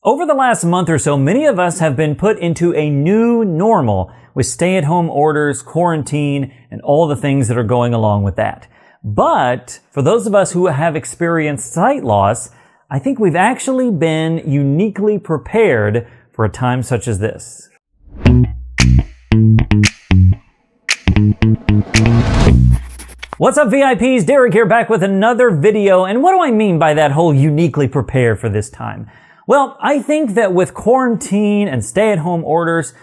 Over the last month or so, many of us have been put into a new normal with stay-at-home orders, quarantine, and all the things that are going along with that. But for those of us who have experienced sight loss, I think we've actually been uniquely prepared for a time such as this. What's up, VIPs? Derek here, back with another video. And what do I mean by that whole uniquely prepared for this time? Well, I think that with quarantine and stay-at-home orders,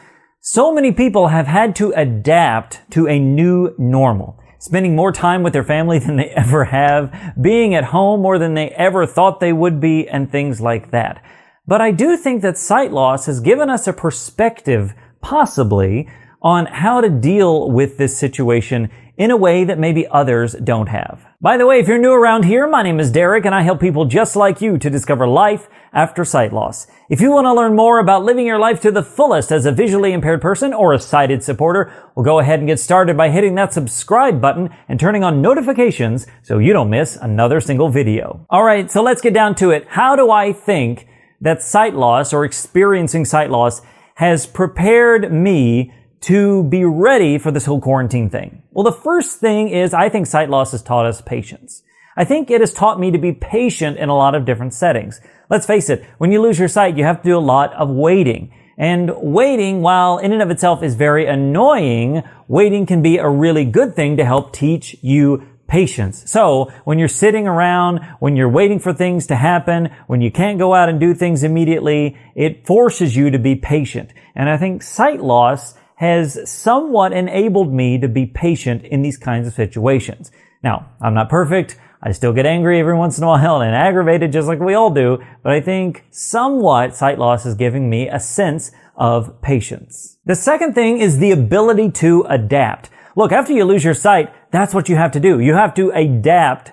so many people have had to adapt to a new normal. Spending more time with their family than they ever have, being at home more than they ever thought they would be, and things like that. But I do think that sight loss has given us a perspective, possibly, on how to deal with this situation in a way that maybe others don't have. By the way, if you're new around here, my name is Derek and I help people just like you to discover life after sight loss. If you want to learn more about living your life to the fullest as a visually impaired person or a sighted supporter, we'll go ahead and get started by hitting that subscribe button and turning on notifications so you don't miss another single video. Alright, so let's get down to it. How do I think that sight loss or experiencing sight loss has prepared me to be ready for this whole quarantine thing? Well, the first thing is I think sight loss has taught us patience. I think it has taught me to be patient in a lot of different settings. Let's face it, when you lose your sight, you have to do a lot of waiting. And waiting, while in and of itself is very annoying, waiting can be a really good thing to help teach you patience. So when you're sitting around, when you're waiting for things to happen, when you can't go out and do things immediately, it forces you to be patient. And I think sight loss has somewhat enabled me to be patient in these kinds of situations. Now, I'm not perfect. I still get angry every once in a while and aggravated just like we all do, but I think somewhat sight loss is giving me a sense of patience. The second thing is the ability to adapt. Look, after you lose your sight, that's what you have to do. You have to adapt.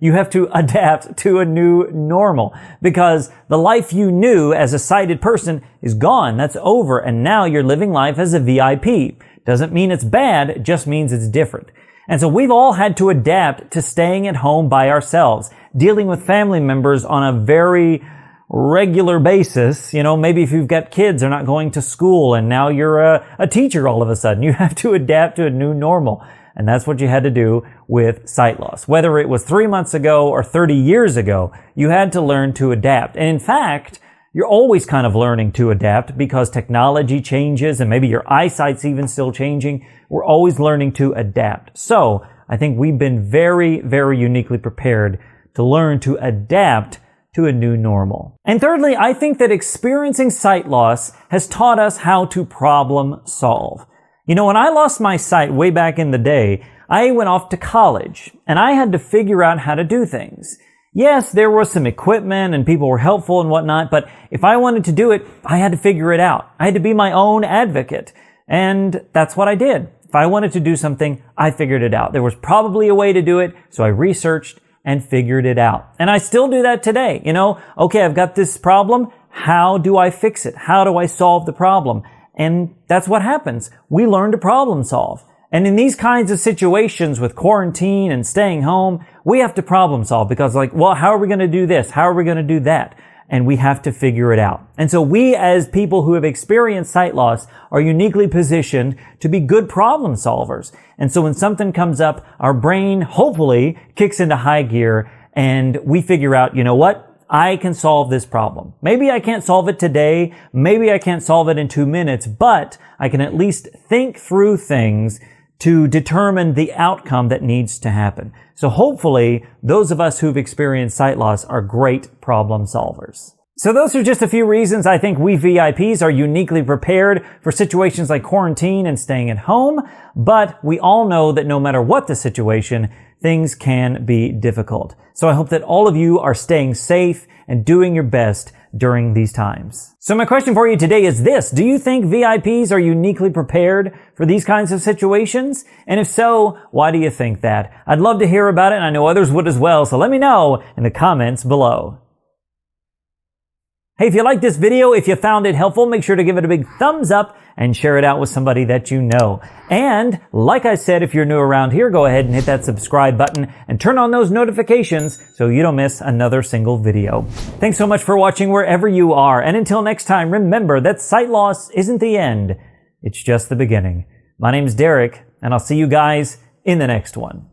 You have to adapt to a new normal because the life you knew as a sighted person is gone. That's over. And now you're living life as a VIP. Doesn't mean it's bad. It just means it's different. And so we've all had to adapt to staying at home by ourselves, dealing with family members on a very regular basis. You know, maybe if you've got kids, they're not going to school and now you're a teacher all of a sudden. You have to adapt to a new normal. And that's what you had to do with sight loss. Whether it was 3 months ago or 30 years ago, you had to learn to adapt. And in fact, you're always kind of learning to adapt because technology changes and maybe your eyesight's even still changing. We're always learning to adapt. So I think we've been very, very uniquely prepared to learn to adapt to a new normal. And thirdly, I think that experiencing sight loss has taught us how to problem solve. You know, when I lost my sight way back in the day, I went off to college and I had to figure out how to do things. Yes, there was some equipment and people were helpful and whatnot, but if I wanted to do it, I had to figure it out. I had to be my own advocate. And that's what I did. If I wanted to do something, I figured it out. There was probably a way to do it, so I researched and figured it out. And I still do that today. You know, okay, I've got this problem. How do I fix it? How do I solve the problem? And that's what happens. We learn to problem solve. And in these kinds of situations with quarantine and staying home, we have to problem solve because well, how are we going to do this? How are we going to do that? And we have to figure it out. And so we as people who have experienced sight loss are uniquely positioned to be good problem solvers. And so when something comes up, our brain hopefully kicks into high gear and we figure out, you know what? I can solve this problem. Maybe I can't solve it today. Maybe I can't solve it in 2 minutes, but I can at least think through things to determine the outcome that needs to happen. So hopefully, those of us who've experienced sight loss are great problem solvers. So those are just a few reasons I think we VIPs are uniquely prepared for situations like quarantine and staying at home, but we all know that no matter what the situation, things can be difficult. So I hope that all of you are staying safe and doing your best during these times. So my question for you today is this. Do you think VIPs are uniquely prepared for these kinds of situations? And if so, why do you think that? I'd love to hear about it, and I know others would as well, so let me know in the comments below. Hey, if you liked this video, if you found it helpful, make sure to give it a big thumbs up and share it out with somebody that you know. And like I said, if you're new around here, go ahead and hit that subscribe button and turn on those notifications so you don't miss another single video. Thanks so much for watching wherever you are. And until next time, remember that sight loss isn't the end. It's just the beginning. My name's Derek, and I'll see you guys in the next one.